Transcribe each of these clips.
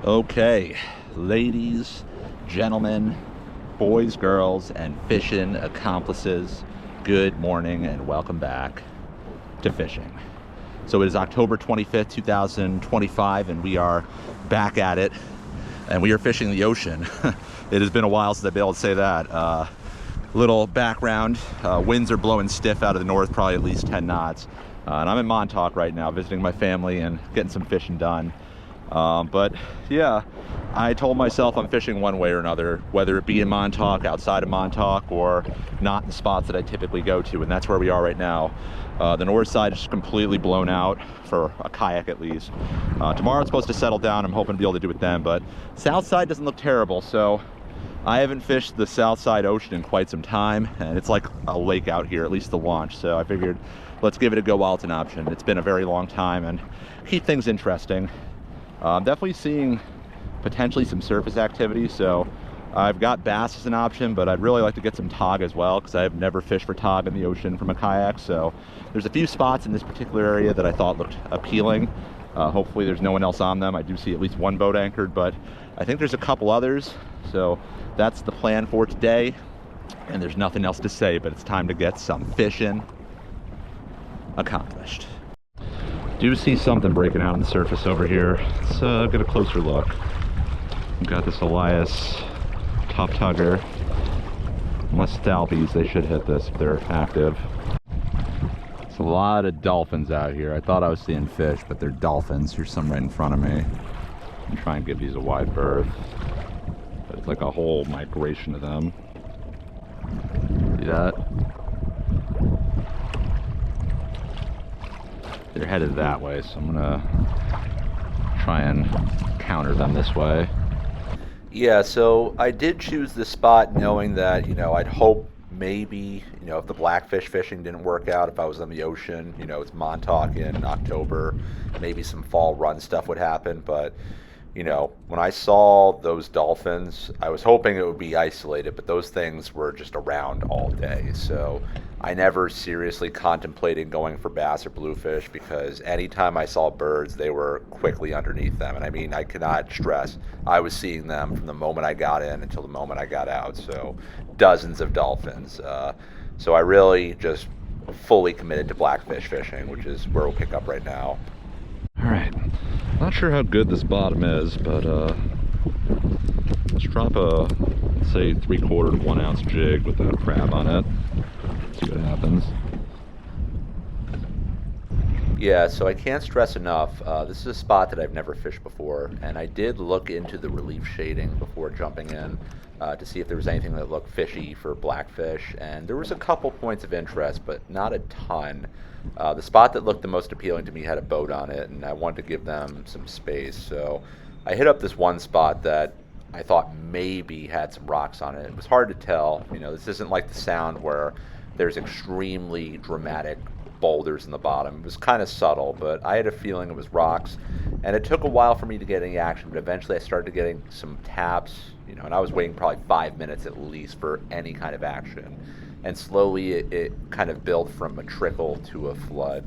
Okay, ladies, gentlemen, boys, girls, and fishing accomplices, good morning and welcome back to fishing. So it is October 25th, 2025, and we are back at it, and we are fishing the ocean. It has been a while since I've been able to say that. Little background, winds are blowing stiff out of the north, probably at least 10 knots. And I'm in Montauk right now, visiting my family and getting some fishing done. But yeah, I told myself I'm fishing one way or another, whether it be in Montauk, outside of Montauk, or not in the spots that I typically go to, and that's where we are right now. The north side is just completely blown out, for a kayak at least. Tomorrow it's supposed to settle down. I'm hoping to be able to do it then, but south side doesn't look terrible, so I haven't fished the south side ocean in quite some time, and it's like a lake out here, at least the launch, so I figured let's give it a go while it's an option. It's been a very long time and keep things interesting. I'm definitely seeing potentially some surface activity, so I've got bass as an option, but I'd really like to get some tog as well, because I've never fished for tog in the ocean from a kayak. So there's a few spots in this particular area that I thought looked appealing. Hopefully there's no one else on them. I do see at least one boat anchored, but I think there's a couple others. So that's the plan for today, and there's nothing else to say, but it's time to get some fishing accomplished. Do see something breaking out on the surface over here. Let's get a closer look. We've got this Elias Tautog. Unless Stalbies, they should hit this if they're active. There's a lot of dolphins out here. I thought I was seeing fish, but they're dolphins. Here's some right in front of me. I'm trying to give these a wide berth. But it's like a whole migration of them. See that? They're headed that way, so I'm gonna try and counter them this way. Yeah, so I did choose this spot knowing that, I'd hope maybe, if the blackfish fishing didn't work out, if I was on the ocean, it's Montauk in October, maybe some fall run stuff would happen, but when I saw those dolphins, I was hoping it would be isolated, but those things were just around all day. So I never seriously contemplated going for bass or bluefish, because anytime I saw birds, they were quickly underneath them. And I mean, I cannot stress, I was seeing them from the moment I got in until the moment I got out. So dozens of dolphins. So I really just fully committed to blackfish fishing, which is where we'll pick up right now. All right, not sure how good this bottom is, but let's drop a, let's say 3/4 to 1 ounce jig with a crab on it. See what happens. Yeah, so I can't stress enough, this is a spot that I've never fished before, and I did look into the relief shading before jumping in to see if there was anything that looked fishy for blackfish, and there was a couple points of interest, but not a ton. The spot that looked the most appealing to me had a boat on it, and I wanted to give them some space, so I hit up this one spot that I thought maybe had some rocks on it. It was hard to tell. This isn't like the Sound where there's extremely dramatic boulders in the bottom. It was kind of subtle, but I had a feeling it was rocks, and it took a while for me to get any action, but eventually I started getting some taps, and I was waiting probably 5 minutes at least for any kind of action, and slowly it kind of built from a trickle to a flood.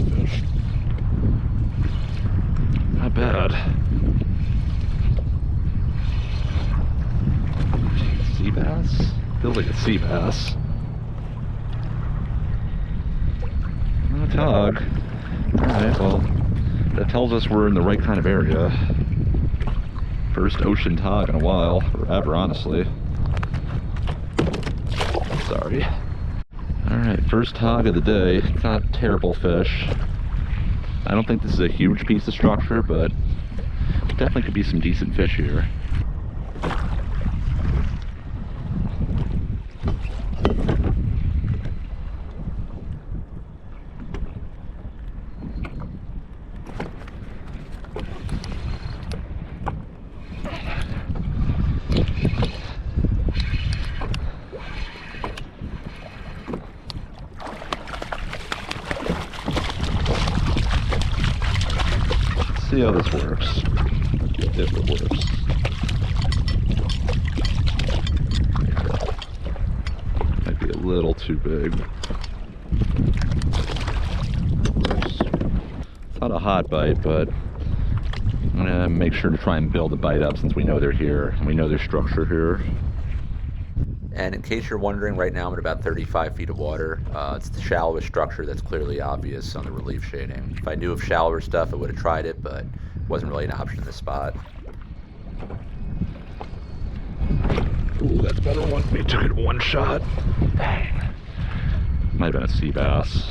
Fish. Not bad. Sea bass? Feels like a sea bass. Not a tog. Alright, well, that tells us we're in the right kind of area. First ocean tog in a while, or ever, honestly. Sorry. Alright, first tog of the day. It's not a terrible fish. I don't think this is a huge piece of structure, but definitely could be some decent fish here. See how this works, if it works. too big. It's not a hot bite, but I'm gonna make sure to try and build the bite up since we know they're here and we know their structure here. And in case you're wondering, right now I'm at about 35 feet of water. It's the shallowest structure that's clearly obvious on the relief shading. If I knew of shallower stuff, I would have tried it, but it wasn't really an option in this spot. Ooh, that's a better one. We took it one shot. Dang. Might have been a sea bass.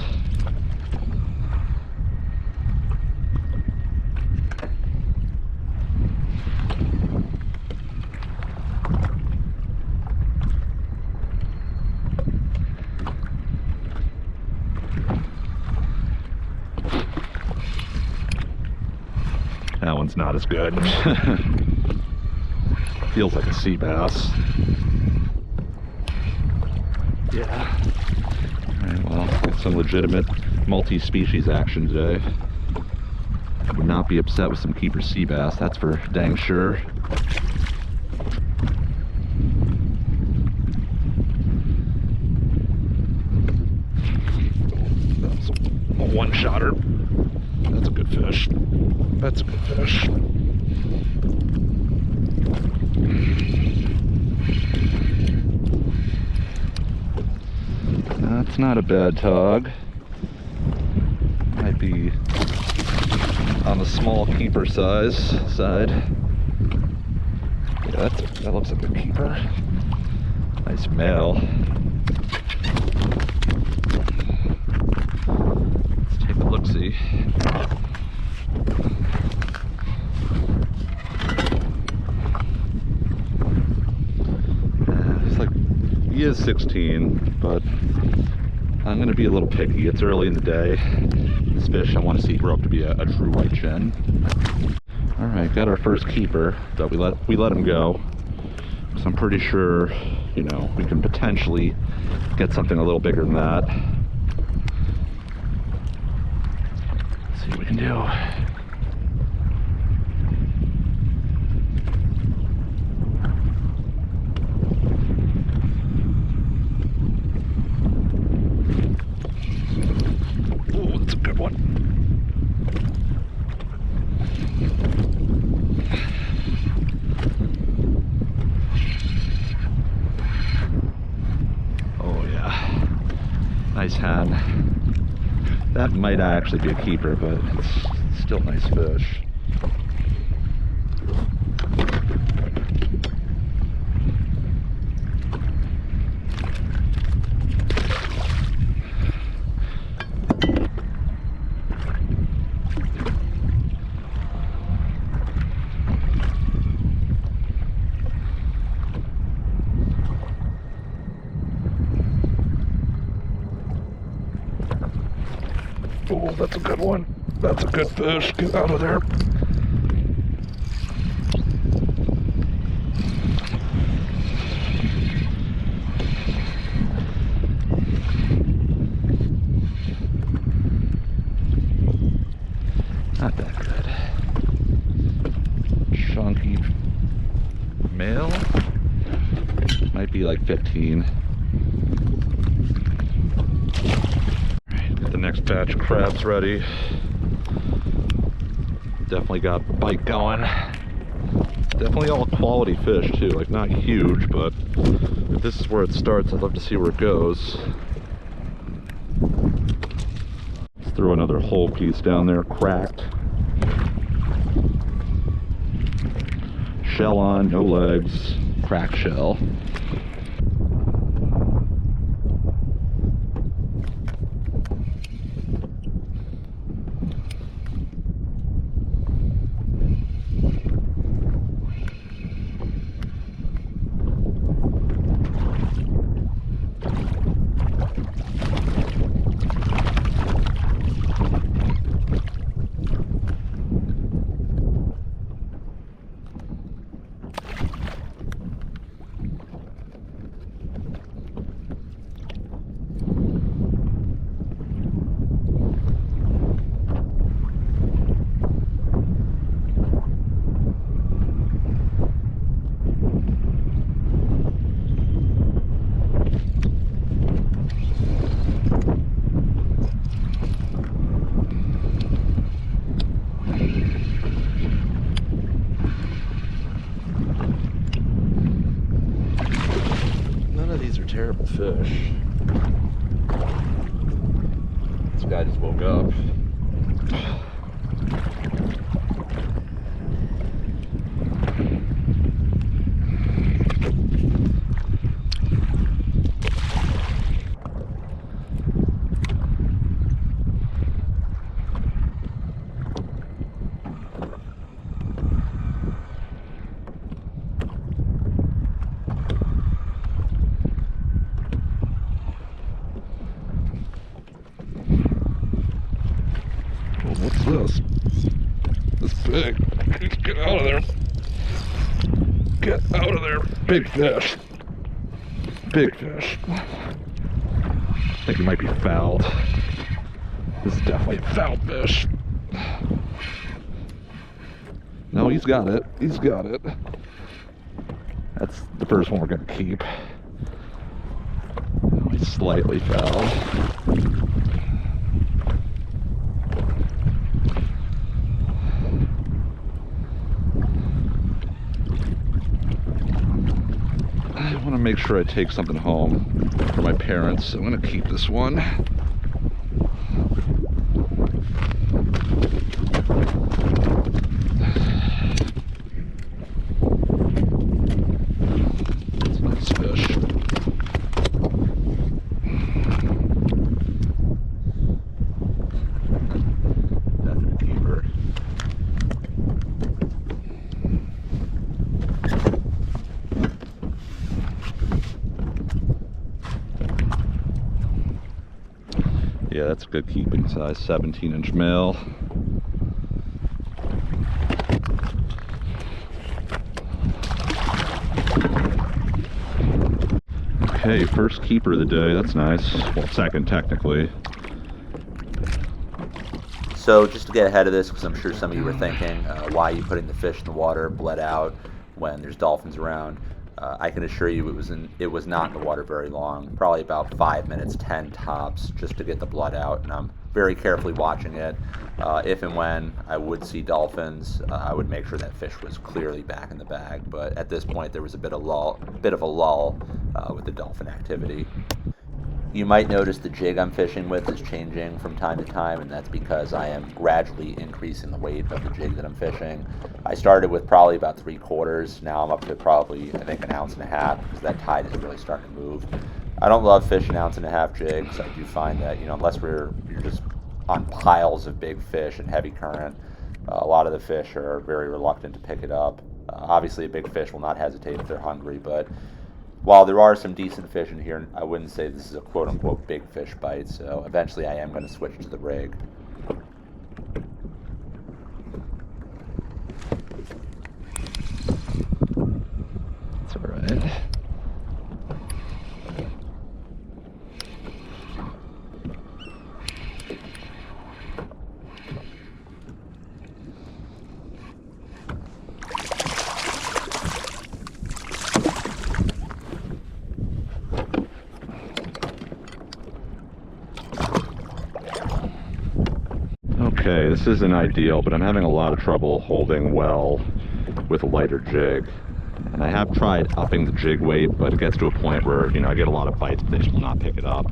That one's not as good. Feels like a sea bass. Yeah. Alright, well, got some legitimate multi-species action today. I would not be upset with some keeper sea bass, that's for dang sure. That's a one-shotter. That's a good fish. That's a good fish. That's not a bad tog. Might be on the small keeper side. Yeah, that looks like a keeper. Nice male. Let's take a look-see. He is 16, but I'm going to be a little picky. It's early in the day. This fish I want to see grow up to be a true white chin. All right, got our first keeper, but we let him go. So I'm pretty sure, you know, we can potentially get something a little bigger than that. Let's see what we can do. Nice hand. That might actually be a keeper, but it's still a nice fish. Oh, that's a good one. That's a good fish. Get out of there. Not that good. Chunky male. Might be like 15. The next batch of crabs ready. Definitely got the bite going. Definitely all quality fish too, like not huge, but if this is where it starts, I'd love to see where it goes. Let's throw another whole piece down there, cracked. Shell on, no legs, cracked shell. terrible fish. This guy just woke up. What's this? This big. Get out of there. Get out of there. Big fish. Big fish. I think he might be fouled. This is definitely a foul fish. No, he's got it. He's got it. That's the first one we're going to keep. Oh, he's slightly fouled. I want to make sure I take something home for my parents, so I'm going to keep this one. It's a nice fish. Definite keeper. Yeah, that's a good keeping size, 17-inch male. Okay, first keeper of the day, that's nice. Well, second technically. So just to get ahead of this, because I'm sure some of you were thinking, why are you putting the fish in the water bled out when there's dolphins around? I can assure you it was not in the water very long, probably about 5 minutes, 10 tops, just to get the blood out, and I'm very carefully watching it. If and when I would see dolphins, I would make sure that fish was clearly back in the bag, but at this point there was a bit of a lull with the dolphin activity. You might notice the jig I'm fishing with is changing from time to time, and that's because I am gradually increasing the weight of the jig that I'm fishing. I started with probably about 3/4. Now I'm up to probably, I think, 1.5 ounces because that tide is really starting to move. I don't love fishing 1.5 ounce jigs. I do find that, unless you're just on piles of big fish and heavy current, a lot of the fish are very reluctant to pick it up. Obviously, a big fish will not hesitate if they're hungry, but while there are some decent fish in here, I wouldn't say this is a quote-unquote big fish bite, so eventually I am going to switch to the rig. It's all right. Okay, this isn't ideal, but I'm having a lot of trouble holding well with a lighter jig. And I have tried upping the jig weight, but it gets to a point where, I get a lot of bites, but they just will not pick it up.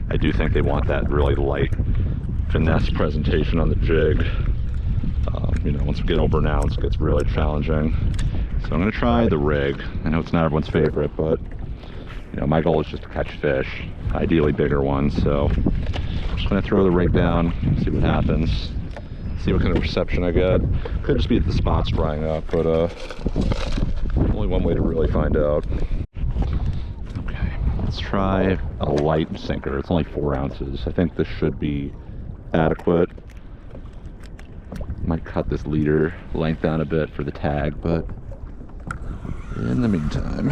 I do think they want that really light finesse presentation on the jig. Once we get over an ounce, it gets really challenging. So I'm going to try the rig. I know it's not everyone's favorite, but, my goal is just to catch fish, ideally bigger ones, so I'm just going to throw the rig down, see what happens, see what kind of reception I get. Could just be that the spot's drying up, but only one way to really find out. Okay, let's try a light sinker. It's only 4 ounces. I think this should be adequate. Might cut this leader length down a bit for the tag, but in the meantime,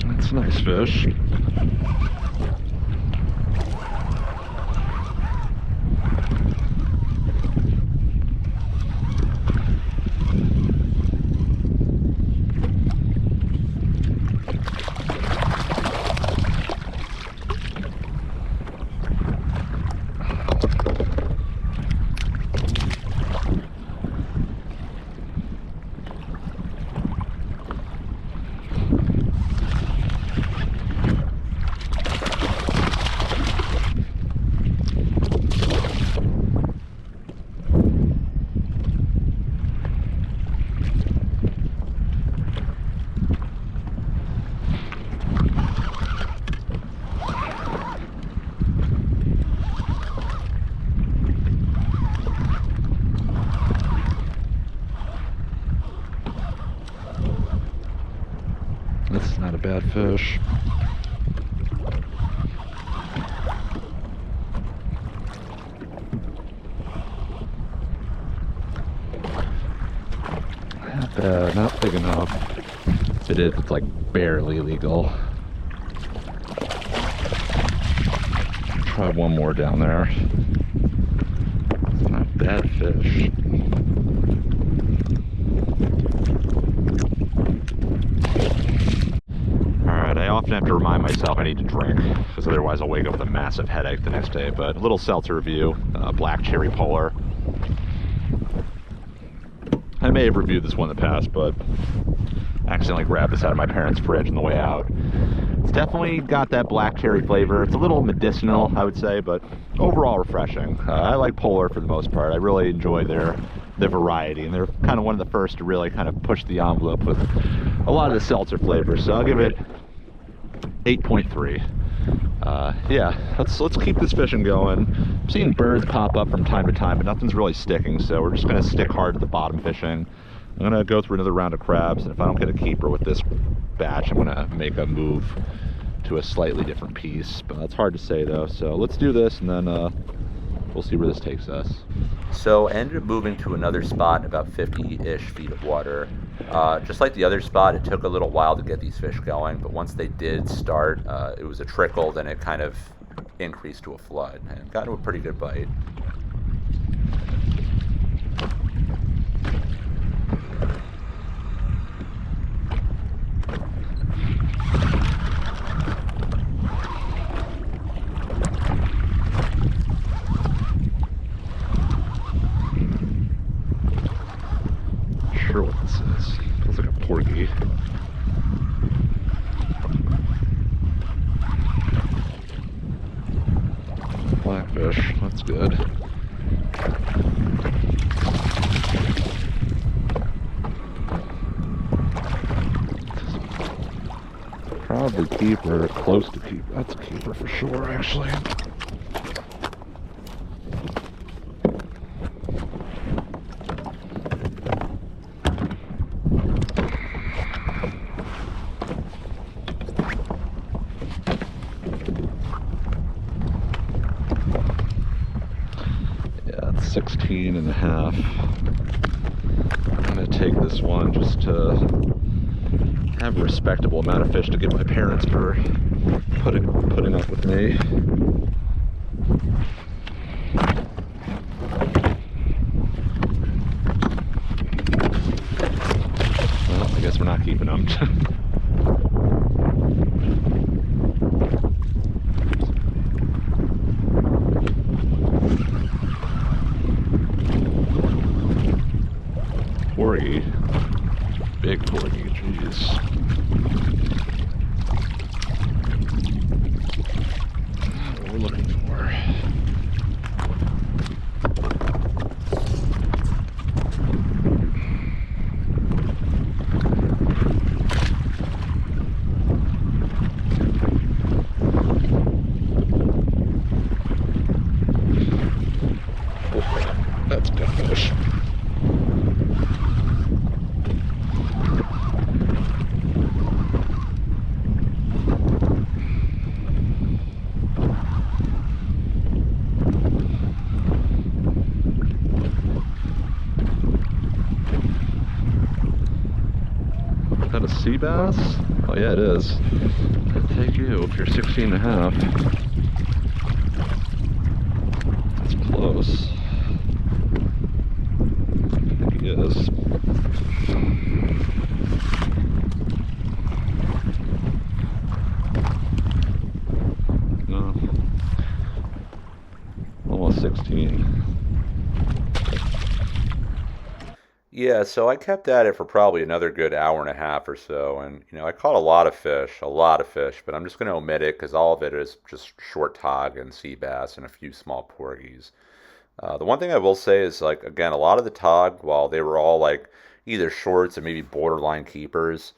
that's a nice fish. This is not a bad fish. Not bad, not big enough. If it is, it's like barely legal. Try one more down there. It's not a bad fish. I often have to remind myself I need to drink, because otherwise I'll wake up with a massive headache the next day. But a little seltzer review, black cherry polar. I may have reviewed this one in the past, but I accidentally grabbed this out of my parents' fridge on the way out. It's definitely got that black cherry flavor. It's a little medicinal, I would say, but overall refreshing. I like polar for the most part. I really enjoy their variety, and they're kind of one of the first to really kind of push the envelope with a lot of the seltzer flavors. So I'll give it 8.3. Yeah, let's keep this fishing going. I'm seeing birds pop up from time to time, but nothing's really sticking, so we're just going to stick hard to the bottom fishing. I'm going to go through another round of crabs, and if I don't get a keeper with this batch, I'm going to make a move to a slightly different piece, but it's hard to say though. So let's do this, and then we'll see where this takes us. So I ended up moving to another spot, about 50-ish feet of water. Just like the other spot, it took a little while to get these fish going, but once they did start, it was a trickle, then it kind of increased to a flood, and got to a pretty good bite. Sure what this is. Feels like a porgy. Blackfish, that's good. Probably keeper, close to keeper. That's a keeper for sure, actually. Yeah, it's 16 and a half. I'm gonna take this one just to have a respectable amount of fish to give my parents for putting up with me. Well, I guess we're not keeping them. Porgy. Big porgy, jeez. What we're looking for. Oh, that's a good fish. Is that a sea bass? Oh yeah, it is. I'll take you if you're 16 and a half. That's close. I think he is. No. Almost 16. Yeah, so I kept at it for probably another good hour and a half or so, and I caught a lot of fish, but I'm just going to omit it because all of it is just short tog and sea bass and a few small porgies. The one thing I will say is, like, again, a lot of the tog, while they were all like either shorts or maybe borderline keepers,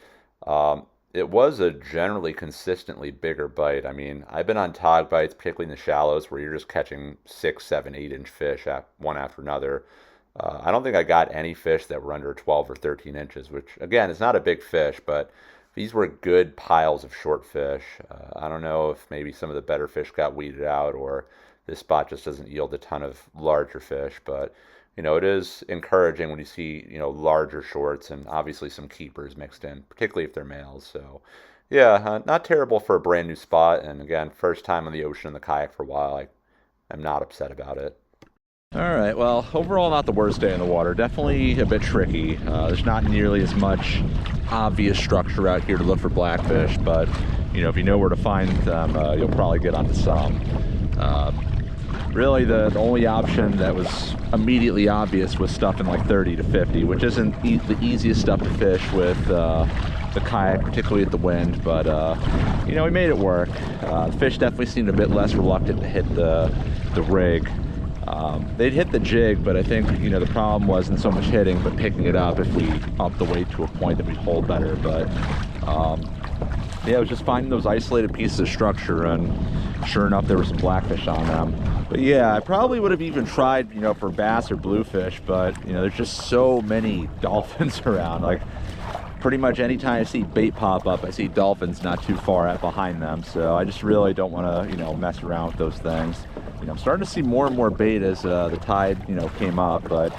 um, it was a generally consistently bigger bite. I mean, I've been on tog bites, particularly in the shallows, where you're just catching 6, 7, 8 inch fish one after another. I don't think I got any fish that were under 12 or 13 inches, which again is not a big fish, but these were good piles of short fish. I don't know if maybe some of the better fish got weeded out, or this spot just doesn't yield a ton of larger fish, but it is encouraging when you see, larger shorts and obviously some keepers mixed in, particularly if they're males. So, yeah, not terrible for a brand new spot. And again, first time on the ocean in the kayak for a while. I'm not upset about it. All right, well, overall not the worst day in the water. Definitely a bit tricky. There's not nearly as much obvious structure out here to look for blackfish, but if you know where to find them, you'll probably get onto some. Really, the only option that was immediately obvious was stuff in like 30 to 50, which isn't the easiest stuff to fish with the kayak, particularly at the wind, but we made it work. The fish definitely seemed a bit less reluctant to hit the rig. They'd hit the jig, but I think, the problem wasn't so much hitting, but picking it up if we upped the weight to a point that we'd hold better. But, yeah, it was just finding those isolated pieces of structure, and sure enough, there were some blackfish on them. But yeah, I probably would have even tried, for bass or bluefish, but, there's just so many dolphins around. Like, pretty much anytime I see bait pop up, I see dolphins not too far out behind them. So I just really don't want to, mess around with those things. I'm starting to see more and more bait as the tide, came up, but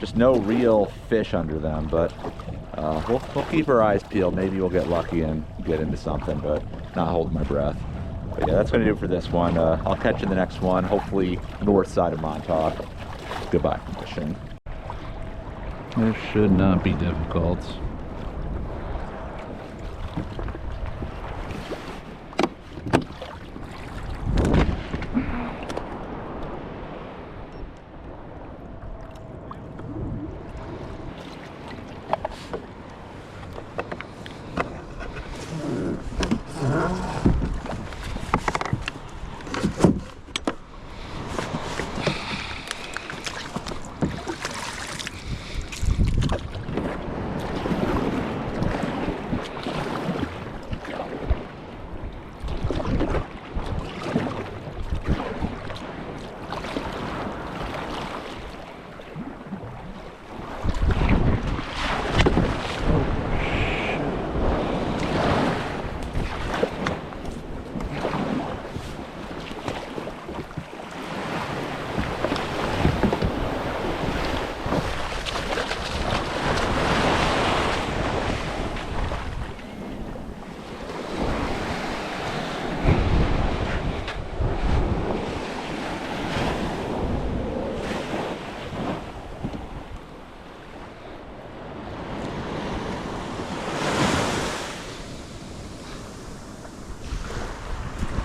just no real fish under them. But we'll keep our eyes peeled. Maybe we'll get lucky and get into something, but not holding my breath. But yeah, that's going to do it for this one. I'll catch you in the next one, hopefully north side of Montauk. Goodbye from fishing. This should not be difficult.